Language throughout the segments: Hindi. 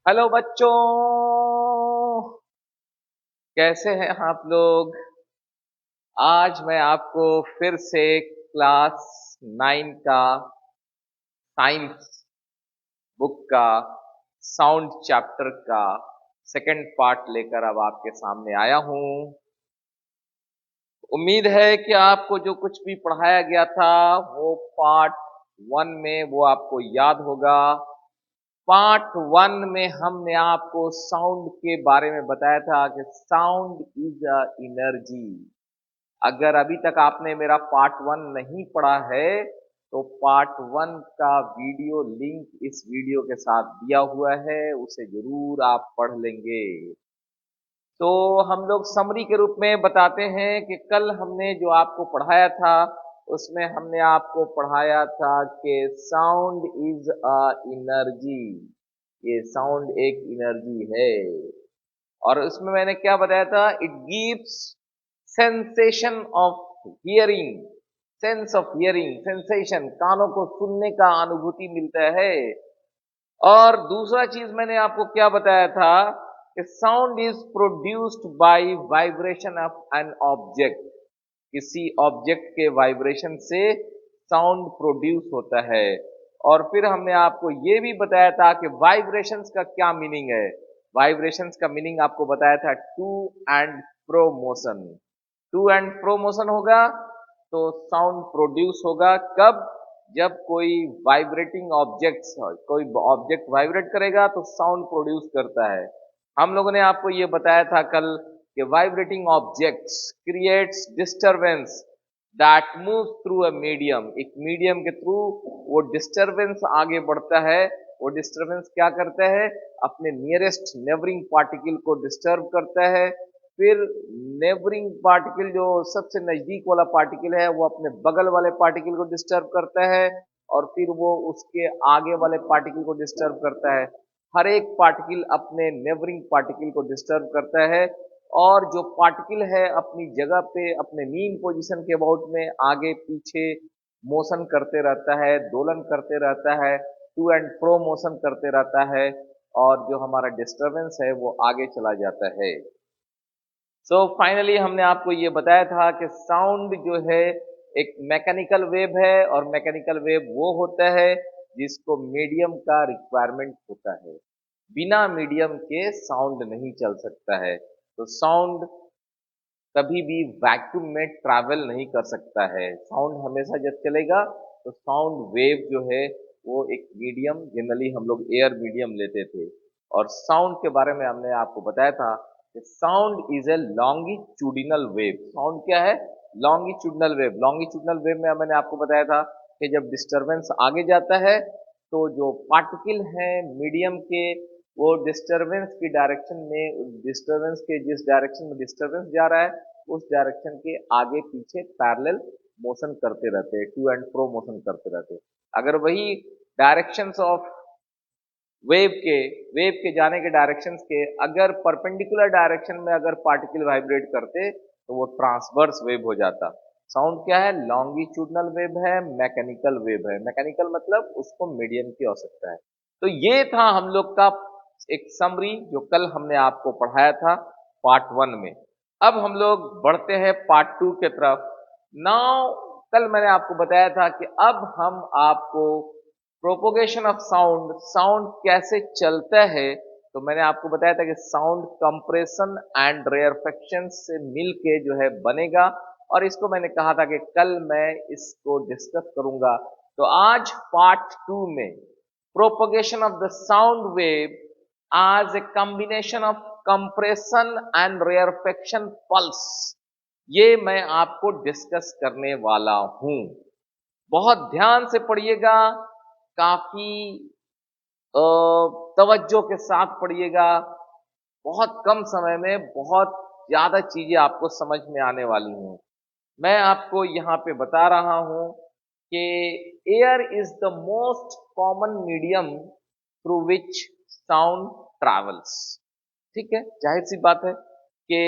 हेलो बच्चों, कैसे हैं आप लोग। आज मैं आपको फिर से क्लास 9 का साइंस बुक का साउंड चैप्टर का सेकंड पार्ट लेकर अब आपके सामने आया हूं। उम्मीद है कि आपको जो कुछ भी पढ़ाया गया था वो पार्ट 1 में वो आपको याद होगा। पार्ट 1 में हमने आपको साउंड के बारे में बताया था कि साउंड इज अ एनर्जी। अगर अभी तक आपने मेरा पार्ट 1 नहीं पढ़ा है तो पार्ट 1 का वीडियो लिंक इस वीडियो के साथ दिया हुआ है, उसे जरूर आप पढ़ लेंगे। तो हम लोग समरी के रूप में बताते हैं कि कल हमने जो आपको पढ़ाया था उसमें हमने आपको पढ़ाया था कि साउंड इज अ एनर्जी। ये साउंड एक एनर्जी है और उसमें मैंने क्या बताया था, it gives sensation of hearing. Sense of hearing, sensation, कानों को सुनने का अनुभूति मिलता है। और दूसरा चीज मैंने आपको क्या बताया था कि sound is produced by vibration of an object. किसी ऑब्जेक्ट के वाइब्रेशन से साउंड प्रोड्यूस होता है। और फिर हमने आपको ये भी बताया था कि वाइब्रेशंस का क्या मीनिंग है। वाइब्रेशंस का मीनिंग आपको बताया था to and fro motion. To and fro motion होगा तो साउंड प्रोड्यूस होगा कब, जब कोई वाइब्रेटिंग ऑब्जेक्ट्स, कोई ऑब्जेक्ट वाइब्रेट करेगा तो साउंड प्रोड्यूस करता है। हम लोगों ने आपको ये बताया था कल कि vibrating objects creates disturbance that move through a medium. एक मीडियम के थ्रू वो डिस्टरबेंस आगे बढ़ता है। वो डिस्टरबेंस क्या करता है, अपने नियरेस्ट नेबरिंग पार्टिकल को डिस्टर्ब करता है। फिर नेबरिंग पार्टिकल जो सबसे नजदीक वाला पार्टिकल है वो अपने बगल वाले पार्टिकल को डिस्टर्ब करता है और फिर वो उसके आगे वाले पार्टिकल को डिस्टर्ब करता है। हर एक पार्टिकल अपने नेबरिंग पार्टिकल को डिस्टर्ब करता है और जो पार्टिकल है अपनी जगह पे अपने मीन पोजीशन के अबाउट में आगे पीछे मोशन करते रहता है, दोलन करते रहता है, टू एंड फ्रो मोशन करते रहता है और जो हमारा डिस्टरबेंस है वो आगे चला जाता है। सो फाइनली हमने आपको ये बताया था कि साउंड जो है एक मैकेनिकल वेव है और मैकेनिकल वेव वो होता है जिसको मीडियम का रिक्वायरमेंट होता है। बिना मीडियम के साउंड नहीं चल सकता है। तो साउंड कभी भी वैक्यूम में ट्रैवल नहीं कर सकता है। साउंड हमेशा जब चलेगा तो साउंड वेव जो है वो एक मीडियम, जनरली हम लोग एयर मीडियम लेते थे। और साउंड के बारे में हमने आपको बताया था कि sound is a longitudinal wave. Sound क्या है, लॉन्गिट्यूडिनल वेव। लॉन्गिट्यूडिनल वेव में मैंने आपको बताया था कि जब डिस्टरबेंस आगे जाता है तो जो पार्टिकल हैं मीडियम के वो डिस्टरबेंस की डायरेक्शन में, डिस्टरबेंस के जिस डायरेक्शन में डिस्टरबेंस जा रहा है उस डायरेक्शन के आगे पीछे पैरेलल मोशन करते रहते हैं, टू एंड फ्रो मोशन करते रहते हैं। अगर वही डायरेक्शंस ऑफ वेव के जाने के डायरेक्शंस के अगर परपेंडिकुलर डायरेक्शन में अगर पार्टिकल वाइब्रेट करते तो वो ट्रांसवर्स वेव हो जाता। साउंड क्या है, लॉन्गिट्यूडनल वेव है, मैकेनिकल वेव है। मैकेनिकल मतलब उसको मीडियम की आवश्यकता है। तो ये था हम लोग का एक समरी जो कल हमने आपको पढ़ाया था पार्ट 1 में। अब हम लोग बढ़ते हैं पार्ट 2 के तरफ। नाउ कल मैंने आपको बताया था कि अब हम आपको प्रोपोगेशन ऑफ साउंड, साउंड कैसे चलता है, तो मैंने आपको बताया था कि साउंड कंप्रेशन एंड रेयरफेक्शन से मिलके जो है बनेगा। और इसको मैंने कहा था कि कल मैं इसको डिस्कस करूंगा। तो आज पार्ट 2 में propagation of the sound wave as a combination of compression and rarefaction pulse, ये मैं आपको डिस्कस करने वाला हूं। बहुत ध्यान से पढ़िएगा, काफी तवज्जो के साथ पढ़िएगा। बहुत कम समय में बहुत ज्यादा चीजें आपको समझ में आने वाली हैं। मैं आपको यहाँ पे बता रहा हूं कि air is the most common medium through which sound travels. ठीक है, जाहिर सी बात है कि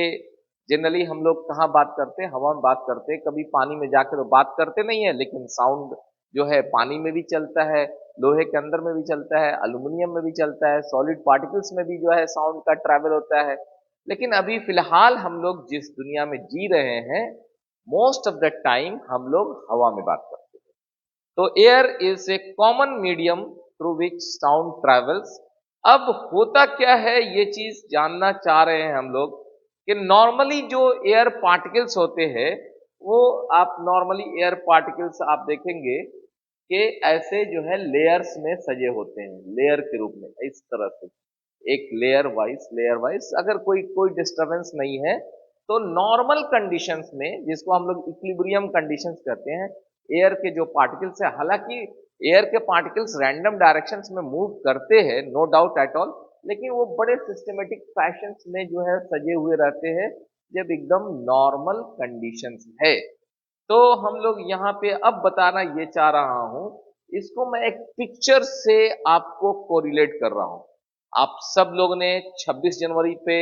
जनरली हम लोग कहाँ बात करते हैं, हवा में बात करते हैं। कभी पानी में जाकर तो बात करते नहीं है, लेकिन साउंड जो है पानी में भी चलता है, लोहे के अंदर में भी चलता है, एल्युमिनियम में भी चलता है, सॉलिड पार्टिकल्स में भी जो है साउंड का ट्रैवल होता है। लेकिन अभी फिलहाल हम लोग जिस दुनिया में जी रहे हैं, मोस्ट ऑफ द टाइम हम लोग हवा में बात करते हैं। तो air is a common medium through which sound travels. अब होता क्या है, ये चीज जानना चाह रहे हैं हम लोग कि नॉर्मली जो एयर पार्टिकल्स होते हैं, वो आप नॉर्मली एयर पार्टिकल्स आप देखेंगे कि ऐसे जो है लेयर्स में सजे होते हैं, लेयर के रूप में इस तरह से, एक लेयर वाइज अगर कोई कोई डिस्टरबेंस नहीं है, तो नॉर्मल कंडीशंस में, जिसको हम लोग इक्विलिब्रियम कंडीशंस कहते हैं, एयर के जो पार्टिकल्स है, हालांकि एयर के पार्टिकल्स रैंडम डायरेक्शंस में मूव करते हैं, नो डाउट एट ऑल, लेकिन वो बड़े सिस्टमेटिक फैशंस में जो है सजे हुए रहते हैं जब एकदम नॉर्मल कंडीशंस है। तो हम लोग यहाँ पे अब बताना ये चाह रहा हूं, इसको मैं एक पिक्चर से आपको कोरिलेट कर रहा हूं। आप सब लोग ने 26 जनवरी पे,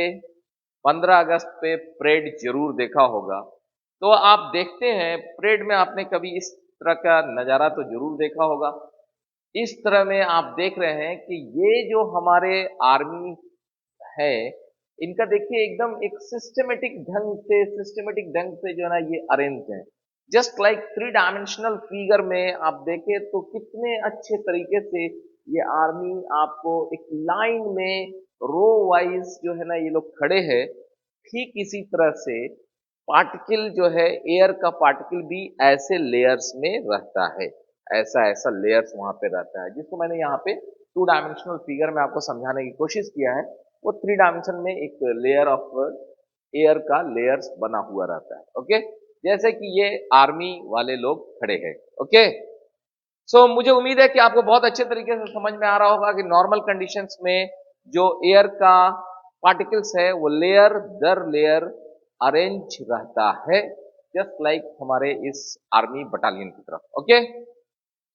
15 अगस्त पे परेड जरूर देखा होगा। तो आप देखते हैं परेड में आपने कभी इस तरह का नजारा तो जरूर देखा होगा। इस तरह में आप देख रहे हैं कि ये जो हमारे आर्मी है, इनका देखिए एकदम एक सिस्टमेटिक ढंग से जो है ना ये अरेंज है। Just like three dimensional figure में आप देखें तो कितने अच्छे तरीके से ये आर्मी आपको एक लाइन में रो वाइज जो है ना ये लोग खड़े हैं। ठीक इसी तरह से पार्टिकल जो है, एयर का पार्टिकल भी ऐसे लेयर्स में रहता है, ऐसा ऐसा लेयर्स वहां पे रहता है, जिसको मैंने यहाँ पे टू डायमेंशनल फिगर में आपको समझाने की कोशिश किया है। वो थ्री डायमेंशन में एक लेयर ऑफ एयर का लेयर्स बना हुआ रहता है। ओके, जैसे कि ये आर्मी वाले लोग खड़े हैं। ओके, सो मुझे उम्मीद है कि आपको बहुत अच्छे तरीके से समझ में आ रहा होगा कि नॉर्मल कंडीशंस में जो एयर का पार्टिकल्स है वो लेयर दर लेयर अरेंज रहता है, जस्ट लाइक हमारे इस आर्मी बटालियन की तरफ। ओके,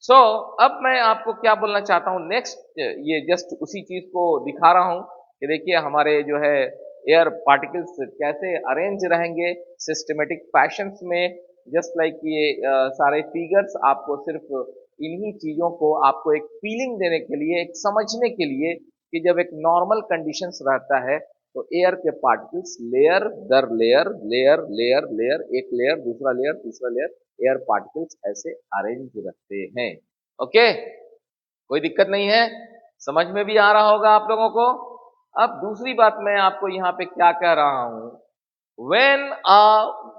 सो अब मैं आपको क्या बोलना चाहता हूं नेक्स्ट, ये जस्ट उसी चीज को दिखा रहा हूं कि देखिए हमारे जो है एयर पार्टिकल्स कैसे अरेंज रहेंगे सिस्टमेटिक फैशंस में। जस्ट लाइक ये सारे फिगर्स आपको सिर्फ इन्हीं चीजों को आपको एक फीलिंग देने के लिए, एक समझने के लिए कि जब एक नॉर्मल कंडीशंस रहता है तो एयर के पार्टिकल्स लेयर दर लेयर लेयर लेयर लेयर, एक लेयर दूसरा लेयर तीसरा लेयर, एयर पार्टिकल्स ऐसे अरेंज रखते हैं। ओके, कोई दिक्कत नहीं है, समझ में भी आ रहा होगा आप लोगों को। अब दूसरी बात मैं आपको यहाँ पे क्या कह रहा हूं, when a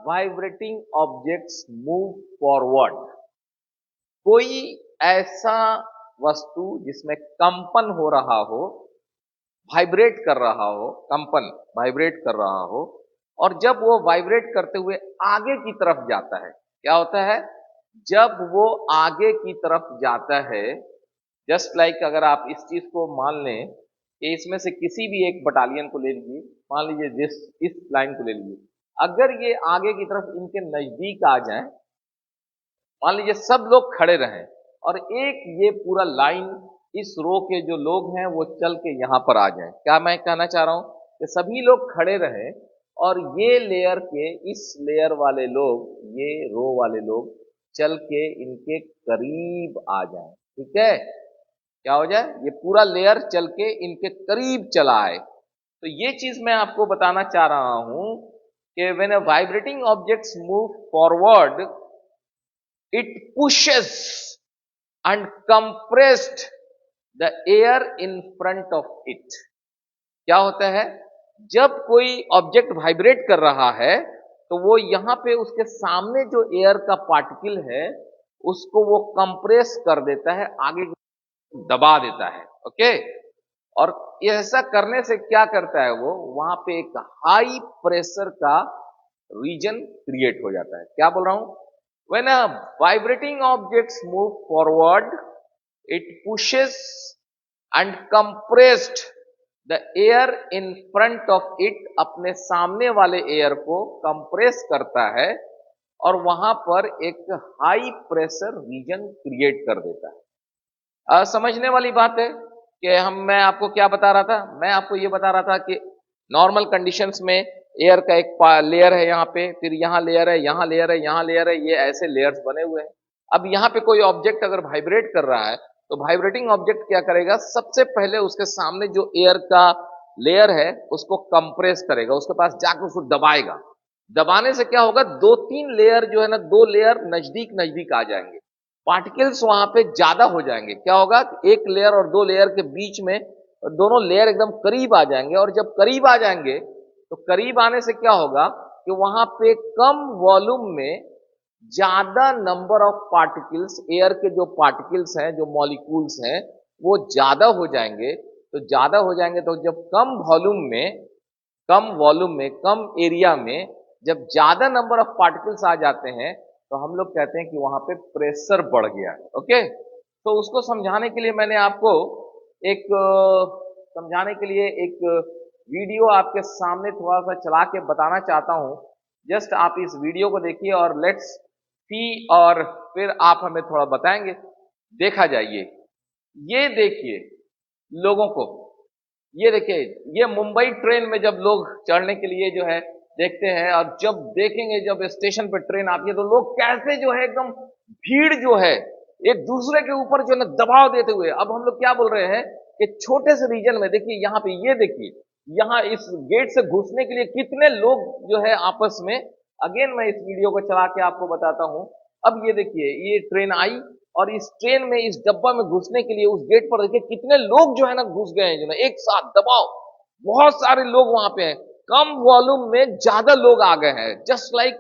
vibrating objects move forward, कोई ऐसा वस्तु जिसमें कंपन हो रहा हो, वाइब्रेट कर रहा हो, कंपन वाइब्रेट कर रहा हो, और जब वो वाइब्रेट करते हुए आगे की तरफ जाता है, क्या होता है जब वो आगे की तरफ जाता है, जस्ट लाइक अगर आप इस चीज को मान लें कि इसमें से किसी भी एक बटालियन को ले लीजिए, मान लीजिए जिस इस लाइन को ले लीजिए, अगर ये आगे की तरफ इनके नजदीक आ जाए, मान लीजिए सब लोग खड़े रहें और एक ये पूरा लाइन इस रो के जो लोग हैं वो चल के यहां पर आ जाए, क्या मैं कहना चाह रहा हूं कि सभी लोग खड़े रहें और ये लेयर के इस लेयर वाले लोग, ये रो वाले लोग चल के इनके करीब आ जाए, ठीक है, क्या हो जाए ये पूरा लेयर चल के इनके करीब चला आए। तो ये चीज मैं आपको बताना चाह रहा हूं कि when a vibrating objects move forward, it pushes and compressed the air in front of it। क्या होता है जब कोई ऑब्जेक्ट वाइब्रेट कर रहा है तो वो यहां पे उसके सामने जो एयर का पार्टिकल है उसको वो कंप्रेस कर देता है, आगे दबा देता है। ओके, और ऐसा करने से क्या करता है वो, वहां पे एक हाई प्रेशर का रीजन क्रिएट हो जाता है। क्या बोल रहा हूं, when a vibrating objects move forward, it pushes and compressed the air in front of it, अपने सामने वाले एयर को कंप्रेस करता है और वहां पर एक हाई प्रेशर रीजन क्रिएट कर देता है। समझने वाली बात है कि मैं आपको क्या बता रहा था, मैं आपको ये बता रहा था कि नॉर्मल कंडीशंस में एयर का एक लेयर है यहाँ पे, फिर यहाँ लेयर है, यहाँ लेयर है, यहाँ लेयर है, ये ऐसे लेयर्स बने हुए हैं। अब यहाँ पे कोई ऑब्जेक्ट अगर वाइब्रेट कर रहा है तो वाइब्रेटिंग ऑब्जेक्ट क्या करेगा, सबसे पहले उसके सामने जो एयर का लेयर है उसको कंप्रेस करेगा, उसके पास जाकर उसको दबाएगा। दबाने से क्या होगा, दो तीन लेयर जो है ना, दो लेयर नजदीक नजदीक आ जाएंगे, पार्टिकल्स वहां पे ज्यादा हो जाएंगे। क्या होगा, एक लेयर और दो लेयर के बीच में दोनों लेयर एकदम करीब आ जाएंगे, और जब करीब आ जाएंगे तो करीब आने से क्या होगा कि वहां पे कम वॉल्यूम में ज्यादा नंबर ऑफ पार्टिकल्स, एयर के जो पार्टिकल्स हैं, जो मॉलिक्यूल्स हैं, वो ज्यादा हो जाएंगे। तो ज्यादा हो जाएंगे तो जब कम वॉल्यूम में कम एरिया में जब ज्यादा नंबर ऑफ पार्टिकल्स आ जाते हैं तो हम लोग कहते हैं कि वहां पे प्रेशर बढ़ गया है। ओके, तो उसको समझाने के लिए मैंने आपको एक समझाने के लिए एक वीडियो आपके सामने थोड़ा सा चला के बताना चाहता हूं। जस्ट आप इस वीडियो को देखिए और लेट्स सी, और फिर आप हमें थोड़ा बताएंगे। देखा जाइए, ये देखिए लोगों को, ये देखिए, ये मुंबई ट्रेन में जब लोग चढ़ने के लिए जो है देखते हैं, और जब देखेंगे जब स्टेशन पर ट्रेन आती है तो लोग कैसे जो है एकदम भीड़ जो है एक दूसरे के ऊपर जो है ना दबाव देते हुए, अब हम लोग क्या बोल रहे हैं कि छोटे से रीजन में देखिए, यहाँ पे ये देखिए, यहाँ इस गेट से घुसने के लिए कितने लोग जो है आपस में, अगेन मैं इस वीडियो को चला के आपको बताता हूं। अब ये देखिए, ये ट्रेन आई और इस ट्रेन में, इस डब्बा में घुसने के लिए उस गेट पर देखिए कितने लोग जो है ना घुस गए हैं, जो ना एक साथ दबाव, बहुत सारे लोग वहां पे हैं। कम वॉल्यूम में ज्यादा लोग आ गए हैं। Just like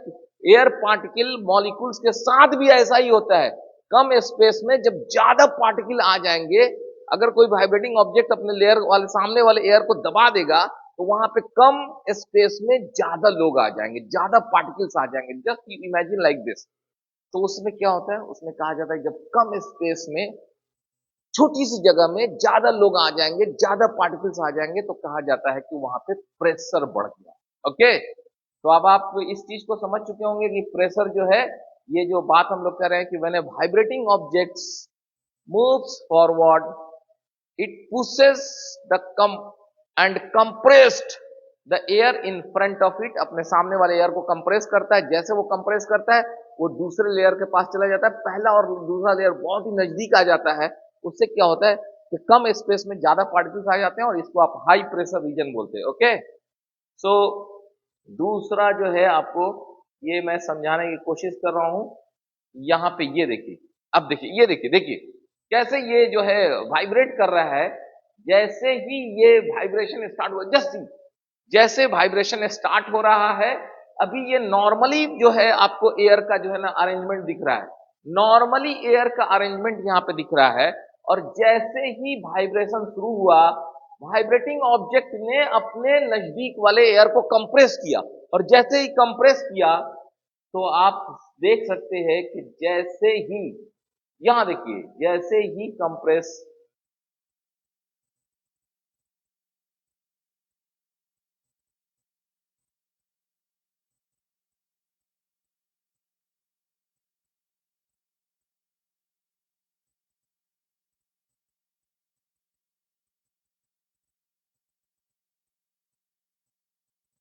air particle molecules के साथ भी ऐसा ही होता है। कम स्पेस में जब ज्यादा पार्टिकल आ जाएंगे, अगर कोई वाइब्रेटिंग ऑब्जेक्ट अपने लेयर वाले सामने वाले एयर को दबा देगा तो वहां पे कम स्पेस में ज्यादा लोग आ जाएंगे, ज्यादा पार्टिकल्स आ जाएंगे। Just imagine like this. तो उसमें क्या होता है, उसमें कहा जाता है जब कम स्पेस में छोटी सी जगह में ज्यादा लोग आ जाएंगे, ज्यादा पार्टिकल्स आ जाएंगे, तो कहा जाता है कि वहां पे प्रेशर बढ़ गया। ओके, तो अब आप इस चीज को समझ चुके होंगे कि प्रेशर जो है, ये जो बात हम लोग कर रहे हैं कि when A vibrating objects moves forward, it pushes the and compressed the air in front of it, अपने सामने वाले एयर को कंप्रेस करता है। जैसे वो कंप्रेस करता है वो दूसरे लेयर के पास चला जाता है, पहला और दूसरा लेयर बहुत ही नजदीक आ जाता है। उससे क्या होता है कि कम स्पेस में ज्यादा पार्टिकल्स आ जाते हैं, और इसको आप हाई प्रेशर रीजन बोलते हैं। ओके, सो दूसरा जो है आपको ये मैं समझाने की कोशिश कर रहा हूं। यहां पे ये देखिए, अब देखिए, ये देखिए, देखिए कैसे ये जो है वाइब्रेट कर रहा है। जैसे ही ये वाइब्रेशन स्टार्ट हुआ, जस्ट जैसे वाइब्रेशन स्टार्ट हो रहा है, अभी ये नॉर्मली जो है आपको एयर का जो है ना अरेंजमेंट दिख रहा है, नॉर्मली एयर का अरेंजमेंट यहाँ पे दिख रहा है। और जैसे ही वाइब्रेशन शुरू हुआ, वाइब्रेटिंग ऑब्जेक्ट ने अपने नजदीक वाले एयर को कंप्रेस किया, और जैसे ही कंप्रेस किया तो आप देख सकते हैं कि जैसे ही, यहां देखिए, जैसे ही कंप्रेस,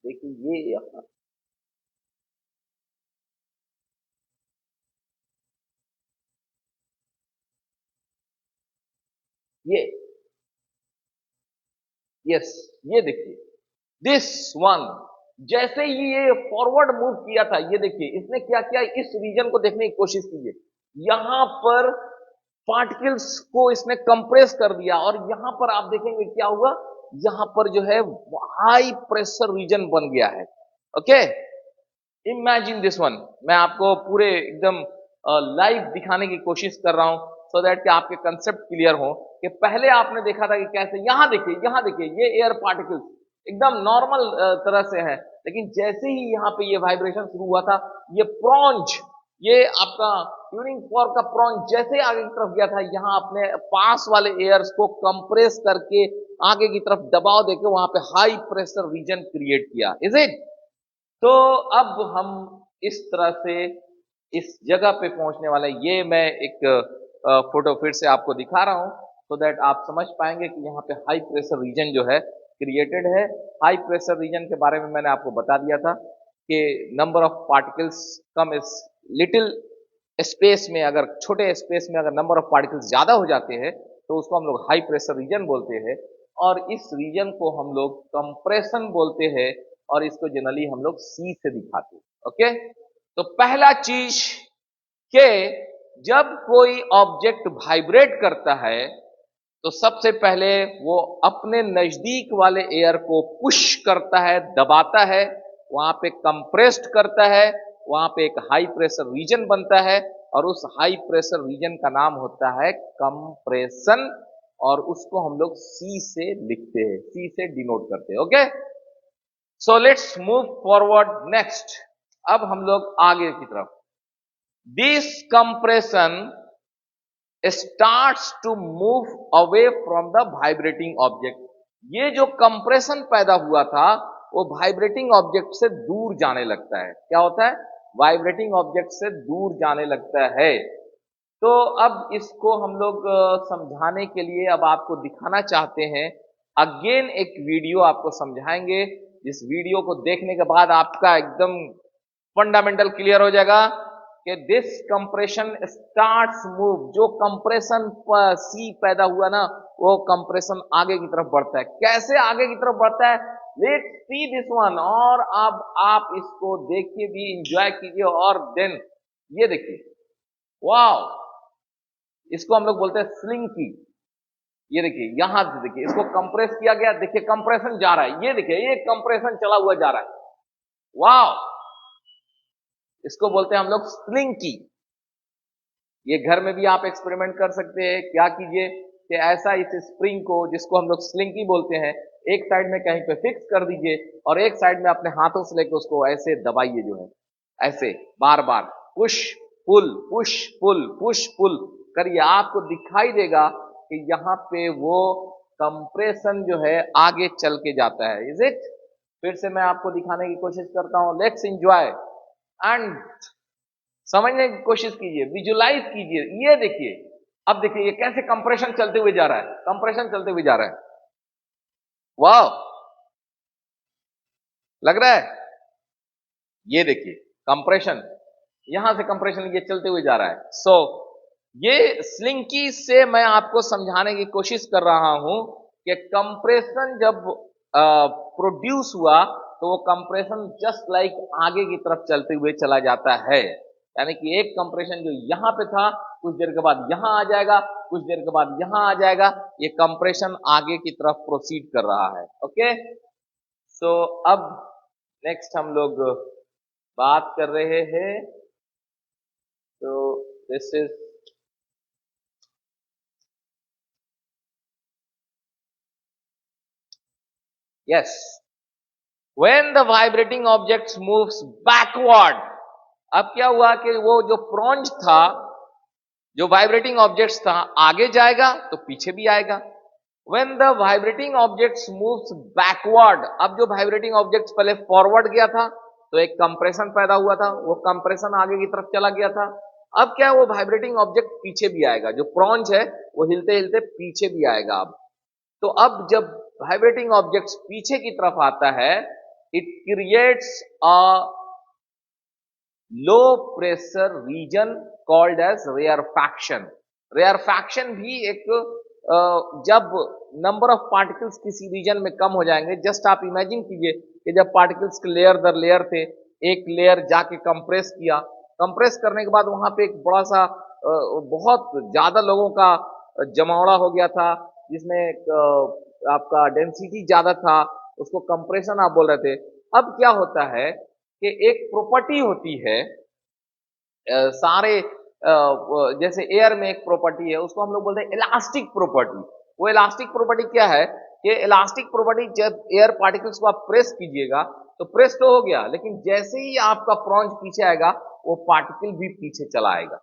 देखिए ये यस, ये देखिए दिस वन, जैसे ही ये फॉरवर्ड मूव किया था, ये देखिए इसने क्या किया, इस रीजन को देखने की कोशिश कीजिए। यहां पर पार्टिकल्स को इसने कंप्रेस कर दिया, और यहां पर आप देखेंगे क्या हुआ, यहां पर जो है हाई प्रेशर रीजन बन गया है। ओके, इमेजिन दिस वन, मैं आपको पूरे एकदम लाइव दिखाने की कोशिश कर रहा हूं, सो दैट कि आपके कंसेप्ट क्लियर हो। कि पहले आपने देखा था कि कैसे, यहां देखिए, यहां देखिए, ये एयर पार्टिकल्स एकदम नॉर्मल तरह से है, लेकिन जैसे ही यहाँ पे ये वाइब्रेशन शुरू हुआ था, ये प्रॉन्ज, ये आपका ट्यूनिंग फॉर्क का प्रॉन्ज जैसे ही आगे की तरफ गया था, यहाँ अपने पास वाले एयर्स को कंप्रेस करके आगे की तरफ दबाव देके वहां पे हाई प्रेशर रीजन क्रिएट किया। Is it? तो अब हम इस तरह से इस जगह पे पहुंचने वाले हैं। ये मैं एक फोटो फिर से आपको दिखा रहा हूं, सो दैट आप समझ पाएंगे कि यहाँ पे हाई प्रेशर रीजन जो है क्रिएटेड है। हाई प्रेशर रीजन के बारे में मैंने आपको बता दिया था कि number of particles come is little space में, अगर छोटे स्पेस में अगर नंबर ऑफ पार्टिकल्स ज्यादा हो जाते हैं तो उसको हम लोग हाई प्रेशर रीजन बोलते हैं, और इस रीजन को हम लोग कंप्रेशन बोलते हैं, और इसको जनरली हम लोग सी से दिखाते हैं। ओके, तो पहला चीज के जब कोई ऑब्जेक्ट वाइब्रेट करता है तो सबसे पहले वो अपने नजदीक वाले एयर को पुश करता है, दबाता है, वहां पे कंप्रेस्ड करता है, वहां पे एक हाई प्रेशर रीजन बनता है, और उस हाई प्रेशर रीजन का नाम होता है कंप्रेशन, और उसको हम लोग सी से लिखते हैं, सी से डिनोट करते हैं। Okay, so let's move forward next. अब हम लोग आगे की तरफ, this compression starts to move away from the vibrating object. ये जो कंप्रेशन पैदा हुआ था वो वाइब्रेटिंग ऑब्जेक्ट से दूर जाने लगता है। क्या होता है? वाइब्रेटिंग ऑब्जेक्ट से दूर जाने लगता है। तो अब इसको हम लोग समझाने के लिए अब आपको दिखाना चाहते हैं, अगेन एक वीडियो आपको समझाएंगे, जिस वीडियो को देखने के बाद आपका एकदम फंडामेंटल क्लियर हो जाएगा कि दिस कंप्रेशन स्टार्ट्स मूव। जो कंप्रेशन सी पैदा हुआ ना, वो कंप्रेशन आगे की तरफ बढ़ता है। कैसे आगे की तरफ बढ़ता है? Let's see this one. और अब आप इसको देखिए भी, इंजॉय कीजिए, और देन ये देखिए, वाओ, इसको हम लोग बोलते हैं स्लिंकी। ये देखिए, यहां से देखिए, इसको कंप्रेस किया गया, देखिए कंप्रेशन जा रहा है, ये देखिए, ये कंप्रेशन चला हुआ जा रहा है। वाओ, इसको बोलते हैं हम लोग स्लिंकी। ये घर में भी आप एक्सपेरिमेंट कर सकते हैं। क्या कीजिए कि ऐसा इस स्प्रिंग को, जिसको हम लोग स्लिंकी बोलते हैं, एक साइड में कहीं पे फिक्स कर दीजिए, और एक साइड में अपने हाथों से लेकर उसको ऐसे दबाइए, जो है ऐसे बार बार push pull push pull push pull करिए। आपको दिखाई देगा कि यहाँ पे वो कंप्रेशन जो है आगे चल के जाता है। Is it? फिर से मैं आपको दिखाने की कोशिश करता हूं। लेट्स एंजॉय एंड समझने की कोशिश कीजिए, विजुलाइज कीजिए। ये देखिए, अब देखिए ये कैसे कंप्रेशन चलते हुए जा रहा है, कंप्रेशन चलते हुए जा रहा है। वाह, लग रहा है? ये देखिए कंप्रेशन, यहां से कंप्रेशन ये चलते हुए जा रहा है। सो ये स्लिंकी से मैं आपको समझाने की कोशिश कर रहा हूं कि कंप्रेशन जब प्रोड्यूस हुआ तो वो कंप्रेशन जस्ट लाइक आगे की तरफ चलते हुए चला जाता है। यानी कि एक कंप्रेशन जो यहां पे था, कुछ देर के बाद यहां आ जाएगा, कुछ देर के बाद यहां आ जाएगा। ये कंप्रेशन आगे की तरफ प्रोसीड कर रहा है। ओके, सो अब नेक्स्ट हम लोग बात कर रहे हैं, तो this is yes, when the vibrating object moves backward. अब क्या हुआ कि वो जो प्रोंज था, जो वाइब्रेटिंग ऑब्जेक्ट्स था, आगे जाएगा तो पीछे भी आएगा। When the vibrating objects moves backward, अब जो वाइब्रेटिंग ऑब्जेक्ट्स पहले फॉरवर्ड गया था तो एक कंप्रेशन पैदा हुआ था, वो कंप्रेशन आगे की तरफ चला गया था। अब क्या, वो वाइब्रेटिंग ऑब्जेक्ट पीछे भी आएगा, जो प्रोंज है वो हिलते हिलते पीछे भी आएगा। अब तो अब जब वाइब्रेटिंग ऑब्जेक्ट्स पीछे की तरफ आता है, it creates a low pressure region called as rarefaction. Rarefaction भी एक जब नंबर ऑफ पार्टिकल्स किसी रीजन में कम हो जाएंगे, जस्ट आप इमेजिन कीजिए कि जब पार्टिकल्स के लेयर दर लेयर थे, एक लेयर जाके कंप्रेस किया, कंप्रेस करने के बाद वहां पे एक बड़ा सा बहुत ज्यादा लोगों का जमावड़ा हो गया था, जिसमें आपका डेंसिटी ज्यादा था, उसको कंप्रेशन आप बोल रहे थे। अब क्या होता है कि एक प्रॉपर्टी होती है सारे जैसे एयर में एक प्रॉपर्टी है, उसको हम लोग बोलते हैं इलास्टिक प्रॉपर्टी। वो इलास्टिक प्रॉपर्टी क्या है कि इलास्टिक प्रॉपर्टी, जब एयर पार्टिकल्स को आप प्रेस कीजिएगा तो प्रेस तो हो गया, लेकिन जैसे ही आपका प्रोंज पीछे आएगा वो पार्टिकल भी पीछे चला आएगा।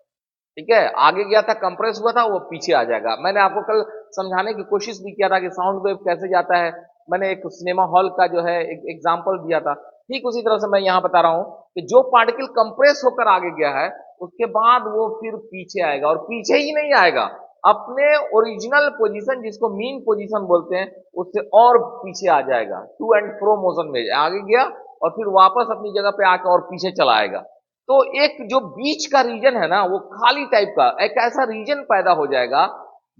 ठीक है, आगे गया था, कंप्रेस हुआ था, वो पीछे आ जाएगा। मैंने आपको कल समझाने की कोशिश भी किया था कि साउंड वेव कैसे जाता है। मैंने एक सिनेमा हॉल का जो है एक एग्जाम्पल दिया था। ठीक उसी तरह से मैं यहां बता रहा हूं कि जो पार्टिकल कंप्रेस होकर आगे गया है, उसके बाद वो फिर पीछे आएगा, और पीछे ही नहीं आएगा, अपने ओरिजिनल पोजीशन, जिसको मीन पोजीशन बोलते हैं, उससे और पीछे आ जाएगा। टू एंड फ्रो मोशन में आगे गया और फिर वापस अपनी जगह पे आकर और पीछे चला आएगा। तो एक जो बीच का रीजन है ना, वो खाली टाइप का एक ऐसा रीजन पैदा हो जाएगा,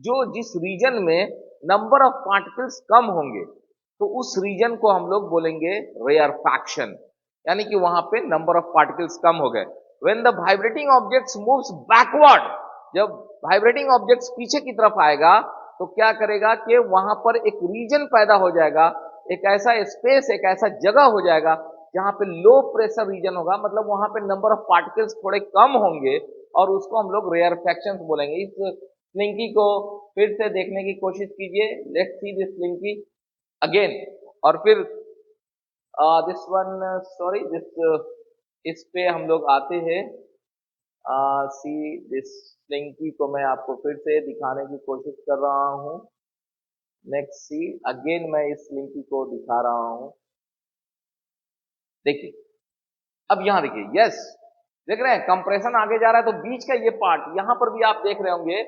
जो जिस रीजन में नंबर ऑफ पार्टिकल्स कम होंगे, तो उस रीजन को हम लोग बोलेंगे रेयरफैक्शन, यानी कि वहां पे नंबर ऑफ पार्टिकल्स कम हो गए। When the vibrating objects moves backward, जब वाइब्रेटिंग ऑब्जेक्ट्स पीछे की तरफ आएगा, तो क्या करेगा कि वहां पर एक रीजन पैदा हो जाएगा, एक ऐसा स्पेस, एक ऐसा जगह हो जाएगा जहां पे लो प्रेशर रीजन होगा, मतलब वहां पे नंबर ऑफ पार्टिकल्स थोड़े कम होंगे, और उसको हम लोग रेयरफैक्शन बोलेंगे। इस स्लिंकी को फिर से देखने की कोशिश कीजिए, let's see this slinky again. और फिर दिस वन, सॉरी दिस, इस पे हम लोग आते हैं। सी दिस स्लिंकी को मैं आपको फिर से दिखाने की कोशिश कर रहा हूं। नेक्स्ट सी अगेन, मैं इस स्लिंकी को दिखा रहा हूं। देखिए, अब यहां देखिए, यस, देख रहे हैं कंप्रेशन आगे जा रहा है, तो बीच का ये पार्ट यहां पर भी आप देख रहे होंगे,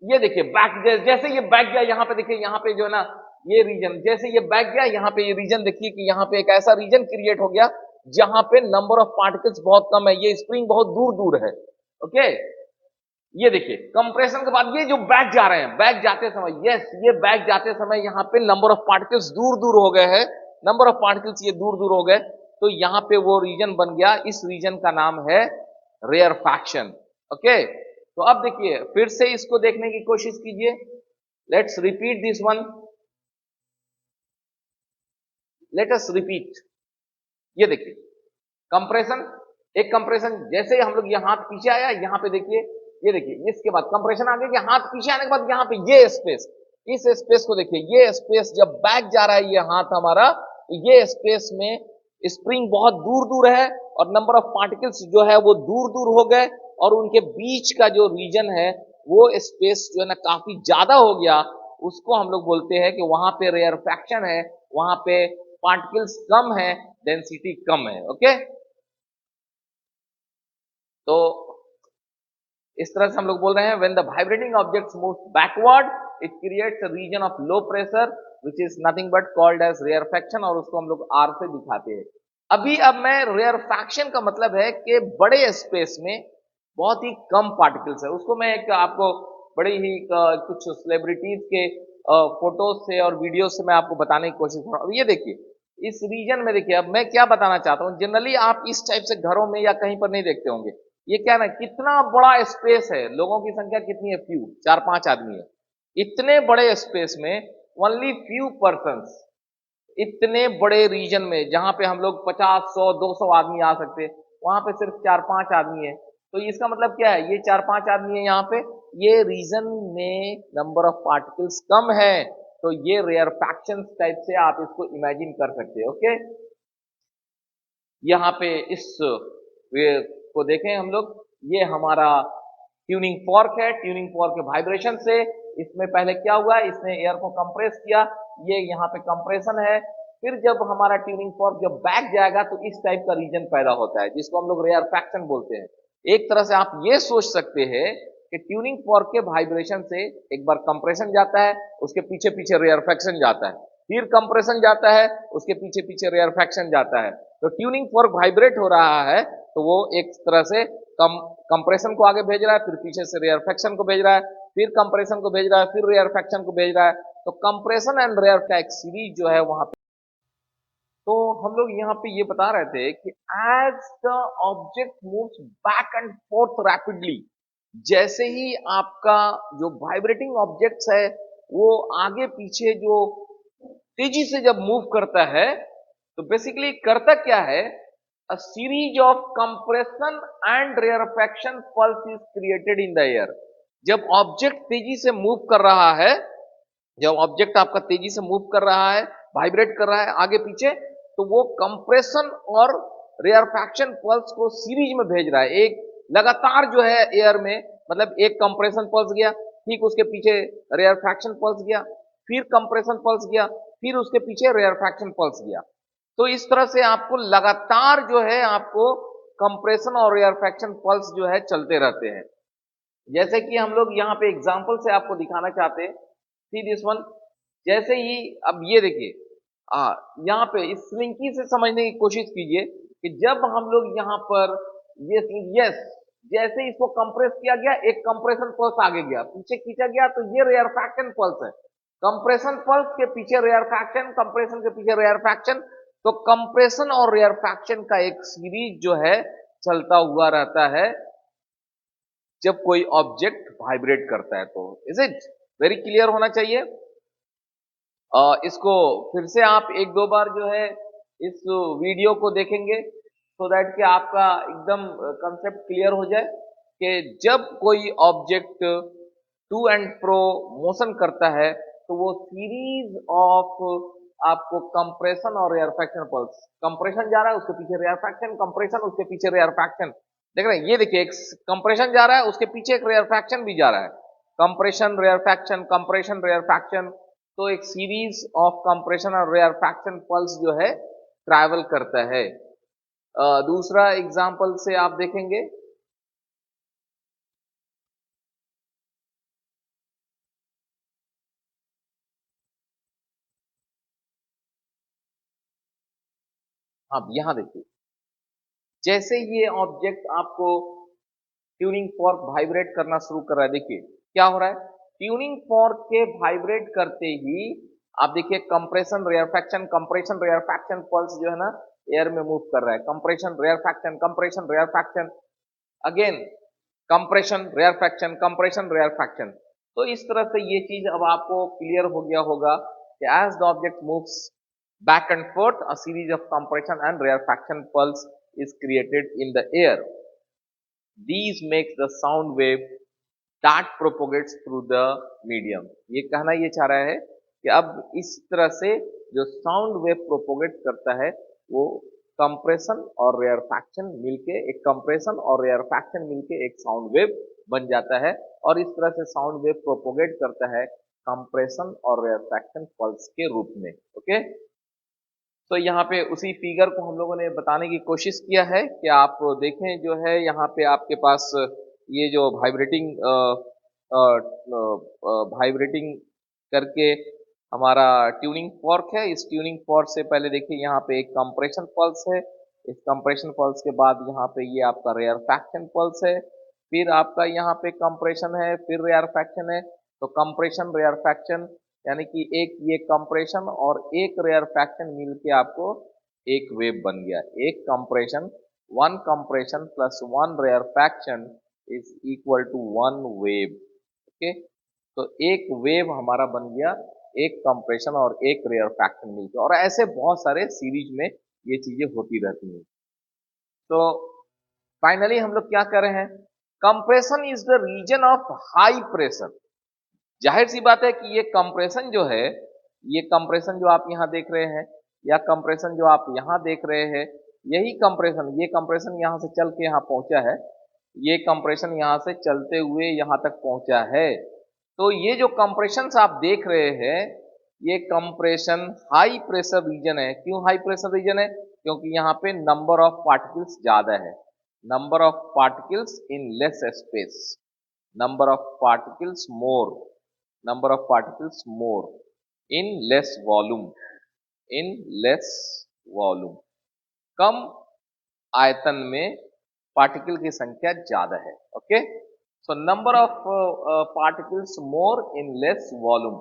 ये देखिए बैक, जैसे ये बैक गया, यहां पे देखिए, यहां पे जो है ना ये रीजन, जैसे ये बैक गया, यहां पे ये रीजन देखिए कि यहां पे एक ऐसा रीजन क्रिएट हो गया जहां पे नंबर ऑफ पार्टिकल्स बहुत कम है, ये स्प्रिंग बहुत दूर दूर है। ओके, ये देखिए कंप्रेशन के बाद ये जो बैक जा रहे हैं, बैक जाते समय, यस, ये बैक जाते समय यहाँ पे नंबर ऑफ पार्टिकल्स दूर दूर हो गए हैं, नंबर ऑफ पार्टिकल्स ये दूर दूर हो गए, तो यहाँ पे वो रीजन बन गया, इस रीजन का नाम है रेयरफैक्शन। ओके, तो अब देखिए फिर से इसको देखने की कोशिश कीजिए, let's repeat this one, let us repeat. ये देखिए कंप्रेशन, एक कंप्रेशन, जैसे ही हम लोग ये हाथ पीछे आया, यहां पे देखिए, ये देखिए, इसके बाद कंप्रेशन आगे के हाथ पीछे आने के बाद यहां पे ये स्पेस, इस स्पेस को देखिए, ये स्पेस जब बैक जा रहा है ये हाथ हमारा, तो ये स्पेस में स्प्रिंग बहुत दूर दूर है, और नंबर ऑफ पार्टिकल्स जो है वो दूर दूर हो गए, और उनके बीच का जो रीजन है वो स्पेस जो है ना काफी ज्यादा हो गया, उसको हम लोग बोलते हैं कि वहां पे रेयरफैक्शन है, वहां पे पार्टिकल्स कम है, डेंसिटी कम है। ओके, तो इस तरह से हम लोग बोल रहे हैं, when the vibrating objects move backward, it creates a region of low pressure which is nothing but called as rarefaction, और उसको हम लोग आर से दिखाते हैं। अभी अब मैं, रेयरफैक्शन का मतलब है कि बड़े स्पेस में बहुत ही कम पार्टिकल्स है, उसको मैं एक आपको बड़ी ही कुछ सेलिब्रिटीज के फोटोज से और वीडियो से मैं आपको बताने की कोशिश कर रहा हूँ। ये देखिए इस रीजन में, देखिए अब मैं क्या बताना चाहता हूँ, जनरली आप इस टाइप से घरों में या कहीं पर नहीं देखते होंगे, ये क्या ना, कितना बड़ा स्पेस है, लोगों की संख्या कितनी है, फ्यू, 4-5 आदमी है, इतने बड़े स्पेस में ओनली फ्यू पर्संस, इतने बड़े रीजन में जहां पे हम लोग 50, 100, 200 आदमी आ सकते, वहां पे सिर्फ 4-5 आदमी है, तो इसका मतलब क्या है, ये 4-5 आदमी है यहाँ पे, ये रीजन में नंबर ऑफ पार्टिकल्स कम है, तो ये रेयरफैक्शन टाइप से आप इसको इमेजिन कर सकते हैं। ओके, यहाँ पे इस वे को देखें हम लोग, ये हमारा ट्यूनिंग फॉर्क है, ट्यूनिंग फॉर्क के वाइब्रेशन से इसमें पहले क्या हुआ, इसने एयर को कंप्रेस किया, ये यहाँ पे कंप्रेशन है, फिर जब हमारा ट्यूनिंग फॉर्क जब बैक जाएगा तो इस टाइप का रीजन पैदा होता है, जिसको हम लोग रेयरफैक्शन बोलते हैं। एक तरह से आप ये सोच सकते हैं कि ट्यूनिंग फॉर्क के वाइब्रेशन से एक बार कंप्रेशन जाता है, उसके पीछे पीछे रेयरफैक्शन जाता है, फिर कंप्रेशन जाता है, उसके पीछे पीछे रेयरफैक्शन जाता है, तो ट्यूनिंग फॉर्क वाइब्रेट हो रहा है, तो वो एक तरह से कंप्रेशन को आगे भेज रहा है, फिर पीछे से रेयरफैक्शन को भेज रहा है, फिर कंप्रेशन को भेज रहा है, फिर रेयरफैक्शन को भेज रहा है, तो कंप्रेशन एंड रेयर का एक सीरीज जो है वहां पे। तो हम लोग यहाँ पे ये बता रहे थे कि as the object moves back and forth rapidly, जैसे ही आपका जो वाइब्रेटिंग ऑब्जेक्ट्स है वो आगे पीछे जो तेजी से जब मूव करता है, तो बेसिकली करता क्या है, a series of compression and rarefaction pulse is created in the air। जब ऑब्जेक्ट तेजी से मूव कर रहा है, जब ऑब्जेक्ट आपका तेजी से मूव कर रहा है, वाइब्रेट कर रहा है आगे पीछे, तो वो कंप्रेशन और रेयरफैक्शन पल्स को सीरीज में भेज रहा है, एक लगातार जो है एयर में, मतलब एक कंप्रेशन पल्स गया, ठीक उसके पीछे रेयरफैक्शन पल्स गया, फिर कंप्रेशन पल्स गया, फिर उसके पीछे रेयरफैक्शन पल्स गया, तो इस तरह से आपको लगातार जो है आपको कंप्रेशन और रेयरफैक्शन पल्स जो है चलते रहते हैं। जैसे कि हम लोग यहाँ पे एग्जांपल से आपको दिखाना चाहते हैं, सी दिस वन, जैसे ही अब ये देखिए, यहाँ पे इस स्लिंकी से समझने की कोशिश कीजिए कि जब हम लोग यहाँ पर यस यस, जैसे इसको कंप्रेस किया गया, एक कंप्रेशन पल्स आगे गया, पीछे खींचा गया, तो ये रेयरफैक्शन पल्स है। कंप्रेशन पल्स के पीछे रेयरफैक्शन, कंप्रेशन के पीछे रेयरफैक्शन। तो कंप्रेशन और रेयरफैक्शन का एक सीरीज जो है चलता हुआ रहता है जब कोई ऑब्जेक्ट वाइब्रेट करता है। तो इज इट वेरी क्लियर होना चाहिए। इसको फिर से आप एक दो बार जो है इस वीडियो को देखेंगे सो दैट कि आपका एकदम कंसेप्ट क्लियर हो जाए कि जब कोई object to and fro motion करता है तो वो सीरीज ऑफ आपको कंप्रेशन और रेयरफैक्शन पल्स, कंप्रेशन जा रहा है उसके पीछे रेयरफैक्शन, कंप्रेशन उसके पीछे रेयरफैक्शन। देख रहे हैं, ये देखिए एक कंप्रेशन जा रहा है उसके पीछे एक रेयरफैक्शन भी जा रहा है, कंप्रेशन रेयरफैक्शन, कंप्रेशन रेयरफैक्शन। तो एक सीरीज ऑफ कंप्रेशन और रेयरफैक्शन पल्स जो है ट्रैवल करता है। दूसरा एग्जांपल से आप देखेंगे, अब यहां देखिए जैसे ये ऑब्जेक्ट आपको ट्यूनिंग फॉर्क वाइब्रेट करना शुरू कर रहा है, देखिए क्या हो रहा है, ट्यूनिंग फॉर्क के वाइब्रेट करते ही आप देखिए compression rarefaction, compression rarefaction pulse जो है ना एयर में मूव कर रहा है, compression rarefaction, compression rarefaction, again compression rarefaction, compression rarefaction. तो इस तरह से ये चीज अब आपको क्लियर हो गया होगा कि as the object moves back and forth a series of compression and rarefaction pulse is created in the air. These makes the sound wave that propagates through the medium। ये कहना ये चाह रहा है कि अब इस तरह से जो साउंड वेव प्रोपोगेट करता है वो कंप्रेशन और रेयरफैक्शन मिलके एक कंप्रेशन और रेयरफैक्शन मिलके एक साउंड वेव बन जाता है, और इस तरह से साउंड वेव प्रोपोगेट करता है कंप्रेशन और रेयरफैक्शन पल्स के रूप में। ओके, तो यहाँ पे उसी फिगर को हम लोगों ने बताने की कोशिश किया है कि आप देखें जो है यहाँ पे आपके पास ये जो वाइब्रेटिंग करके हमारा ट्यूनिंग फॉर्क है, इस ट्यूनिंग फॉर्क से पहले देखिए यहाँ पे एक कंप्रेशन पल्स है, इस कंप्रेशन पल्स के बाद यहाँ पे ये आपका रेयरफैक्शन पल्स है, फिर आपका यहाँ पे कंप्रेशन है, फिर रेयरफैक्शन है। तो कंप्रेशन रेयरफैक्शन यानी कि एक ये कंप्रेशन और एक रेयरफैक्शन मिलके आपको एक वेव बन गया। एक compression, one compression plus one rarefaction is equal to one wave. Okay, तो एक वेव हमारा बन गया एक कंप्रेशन और एक रेयरफैक्शन मिलकर, और ऐसे बहुत सारे सीरीज में ये चीजें होती रहती हैं। तो फाइनली हम लोग क्या कर रहे हैं, compression is the region of high pressure. जाहिर सी बात है कि ये कंप्रेशन जो है, ये कंप्रेशन जो आप यहाँ देख रहे हैं या कंप्रेशन जो आप यहाँ देख रहे हैं, यही कंप्रेशन, ये कंप्रेशन यहाँ से चल के यहाँ पहुंचा है, ये कंप्रेशन यहाँ से चलते हुए यहाँ तक पहुंचा है। तो ये जो कंप्रेशन आप देख रहे हैं ये कंप्रेशन हाई प्रेशर रीजन है। क्यों हाई प्रेशर रीजन है? क्योंकि यहाँ पे नंबर ऑफ पार्टिकल्स ज्यादा है, number of particles in less space, number of particles more, number of particles more in less volume, in less volume, कम आयतन में पार्टिकल की संख्या ज्यादा है। Okay, so number of particles more in less volume.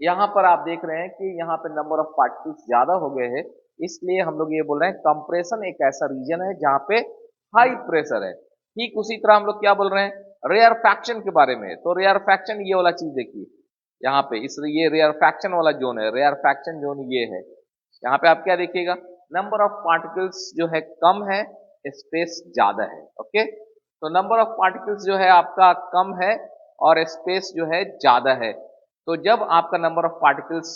यहां पर आप देख रहे हैं कि यहाँ पे नंबर ऑफ पार्टिकल्स ज्यादा हो गए हैं, इसलिए हम लोग ये बोल रहे हैं कंप्रेशन एक ऐसा रीजन है जहां पे हाई प्रेशर है। ठीक उसी तरह हम लोग क्या बोल रहे हैं रेयरफैक्शन के बारे में। तो रेयरफैक्शन ये वाला चीज देखिए यहाँ पे, इस ये रेयरफैक्शन वाला जोन है, रेयरफैक्शन जोन ये है। यहाँ पे आप क्या देखिएगा, नंबर ऑफ पार्टिकल्स जो है कम है, स्पेस ज्यादा है। ओके, तो नंबर ऑफ पार्टिकल्स जो है आपका कम है और स्पेस जो है ज्यादा है। तो जब आपका नंबर ऑफ पार्टिकल्स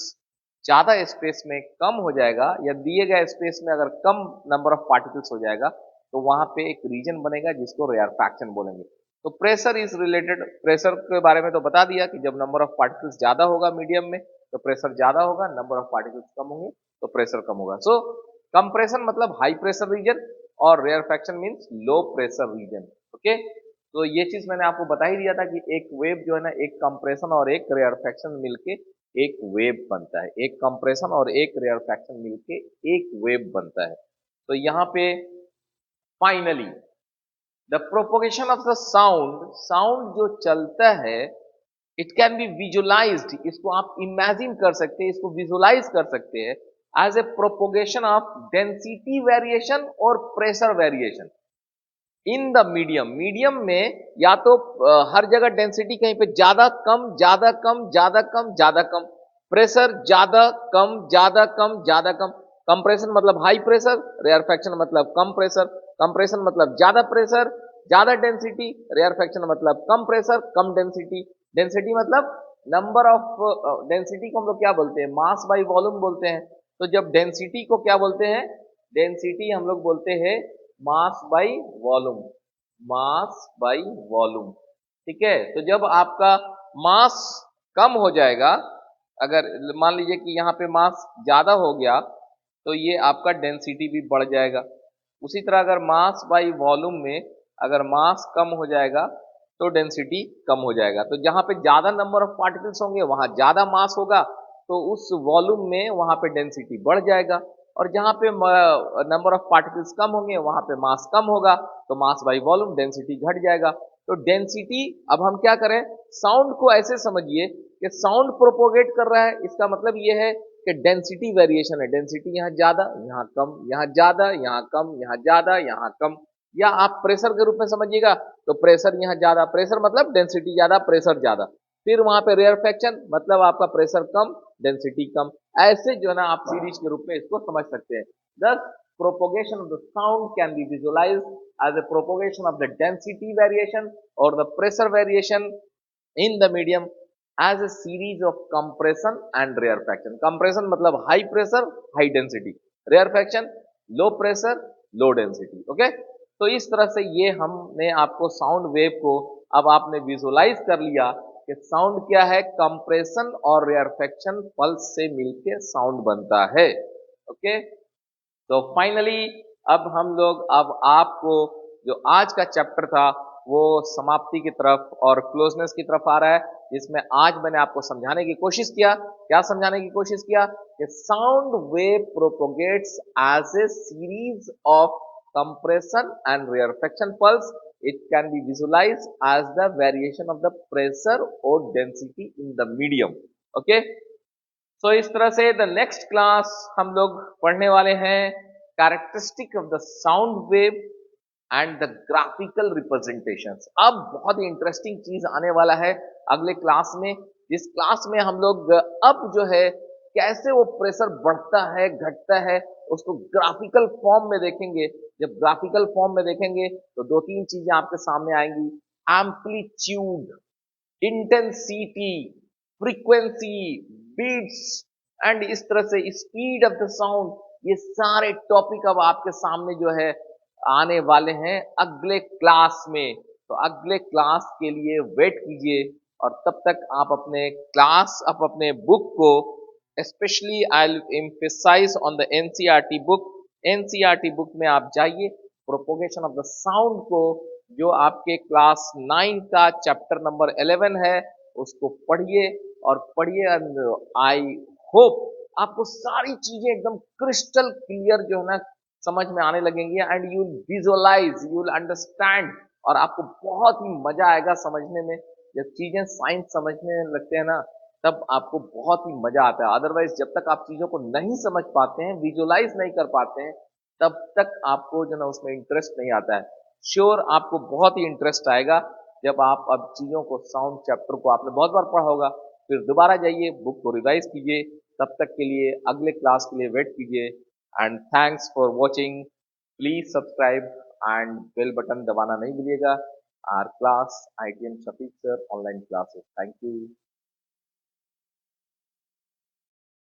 ज्यादा स्पेस में कम हो जाएगा या दिए गए स्पेस में अगर कम नंबर ऑफ पार्टिकल्स हो जाएगा तो वहां पे एक रीजन बनेगा जिसको रेयरफैक्शन बोलेंगे। तो प्रेशर इज रिलेटेड, प्रेशर के बारे में तो बता दिया कि जब नंबर ऑफ पार्टिकल्स ज्यादा होगा मीडियम में तो प्रेशर ज्यादा होगा, नंबर ऑफ पार्टिकल्स कम होंगे तो प्रेशर कम होगा। सो कंप्रेशन मतलब हाई प्रेशर रीजन और rarefaction means low pressure reason. Okay, तो ये चीज मैंने आपको बता ही दिया था कि एक वेव जो है ना एक कंप्रेशन और एक रेयरफैक्शन मिलके एक वेव बनता है, एक कंप्रेशन और एक रेयरफैक्शन मिलके एक वेव बनता है। तो यहाँ पे finally the propagation of the sound, sound जो चलता है, इट कैन बी विजुअलाइज्ड, इसको आप इमेजिन कर सकते हैं, इसको विजुअलाइज कर सकते हैं as a propagation of density variation और pressure variation in the medium. Medium में या तो हर जगह डेंसिटी कहीं पे ज्यादा कम ज्यादा कम ज्यादा कम ज्यादा कम, प्रेशर ज्यादा कम ज्यादा कम ज्यादा कम, कंप्रेशन मतलब हाई प्रेशर, रेयरफेक्शन मतलब कम प्रेशर, कंप्रेशन मतलब ज्यादा प्रेशर ज्यादा डेंसिटी, रेयरफेक्शन मतलब कम प्रेशर कम डेंसिटी, डेंसिटी मतलब नंबर ऑफ डेंसिटी को हम लोग क्या बोलते हैं, मास बाई वॉल्यूम बोलते हैं। तो जब डेंसिटी को क्या बोलते हैं, डेंसिटी हम लोग बोलते हैं mass by volume, mass by volume. ठीक है, तो जब आपका मास कम हो जाएगा, अगर मान लीजिए कि यहाँ पे मास ज्यादा हो गया तो ये आपका डेंसिटी भी बढ़ जाएगा। उसी तरह अगर मास बाई वॉल्यूम में अगर मास कम हो जाएगा तो डेंसिटी कम हो जाएगा। तो जहाँ पे ज्यादा नंबर ऑफ पार्टिकल्स होंगे वहां ज्यादा मास होगा, तो उस वॉल्यूम में वहां पे डेंसिटी बढ़ जाएगा, और जहाँ पे नंबर ऑफ पार्टिकल्स कम होंगे वहां पे मास कम होगा, तो मास बाई वॉल्यूम डेंसिटी घट जाएगा। तो डेंसिटी, अब हम क्या करें, साउंड को ऐसे समझिए कि साउंड प्रोपोगेट कर रहा है, इसका मतलब ये है कि डेंसिटी वेरिएशन है, डेंसिटी यहाँ ज्यादा यहाँ कम यहाँ ज्यादा यहाँ कम यहाँ ज्यादा यहाँ कम। या आप प्रेशर के रूप में समझिएगा, तो प्रेशर यहाँ ज्यादा, प्रेशर मतलब डेंसिटी ज्यादा प्रेशर ज्यादा, फिर वहां पे रेयरफेक्शन मतलब आपका प्रेशर कम डेंसिटी कम। ऐसे जो है ना आप सीरीज के रूप में इसको समझ सकते हैं। दस, propagation of the sound can be visualized as a propagation of the density variation or the pressure variation in the medium as a series of compression and rarefaction। compression मतलब high pressure high density, rarefaction low pressure low density। Okay, तो इस तरह से ये हमने आपको साउंड वेव को, अब आपने विजुअलाइज कर लिया कि साउंड क्या है, कंप्रेशन और रेयरफेक्शन पल्स से मिलके साउंड बनता है। ओके, तो फाइनली अब हम लोग, अब आपको जो आज का चैप्टर था वो समाप्ति की तरफ और क्लोजनेस की तरफ आ रहा है, जिसमें आज मैंने आपको समझाने की कोशिश किया, क्या समझाने की कोशिश किया कि sound wave propagates as a series of compression and rarefaction pulse। it can be visualized as the variation of the pressure or density in the medium। okay, सो इस तरह से द नेक्स्ट क्लास हम लोग पढ़ने वाले हैं characteristic of the sound wave and the graphical representations. अब बहुत ही इंटरेस्टिंग चीज आने वाला है अगले क्लास में, जिस क्लास में हम लोग अब जो है कैसे वो प्रेशर बढ़ता है घटता है उसको ग्राफिकल फॉर्म में देखेंगे। जब ग्राफिकल फॉर्म में देखेंगे तो दो तीन चीजें आपके सामने आएंगी, amplitude, intensity, frequency, beats and इस तरह से स्पीड ऑफ द साउंड। ये सारे टॉपिक अब आपके सामने जो है आने वाले हैं अगले क्लास में। तो अगले क्लास के लिए वेट कीजिए, और तब तक आप अपने क्लास, आप अपने बुक को, specially I emphasize on the NCERT book, NCERT book में आप जाइए, प्रोपोगेशन ऑफ द साउंड को जो आपके क्लास 9 का चैप्टर नंबर 11 है उसको पढ़िए, और पढ़िए, आई होप आपको सारी चीजें एकदम क्रिस्टल क्लियर जो है ना समझ में आने लगेंगी, and you visualize, you will understand, और आपको बहुत ही मजा आएगा समझने में। जब चीजें साइंस समझने लगते हैं ना तब आपको बहुत ही मजा आता है, अदरवाइज जब तक आप चीजों को नहीं समझ पाते हैं, विजुअलाइज नहीं कर पाते हैं, तब तक आपको जो ना उसमें इंटरेस्ट नहीं आता है। श्योर आपको बहुत ही इंटरेस्ट आएगा जब आप अब चीजों को, साउंड चैप्टर को आपने बहुत बार पढ़ा होगा, फिर दोबारा जाइए बुक को रिवाइज कीजिए। तब तक के लिए अगले क्लास के लिए वेट कीजिए, and thanks for watching. Please subscribe and bell button दबाना नहीं भूलिएगा। R class ITM Shafique sir online classes. Thank you.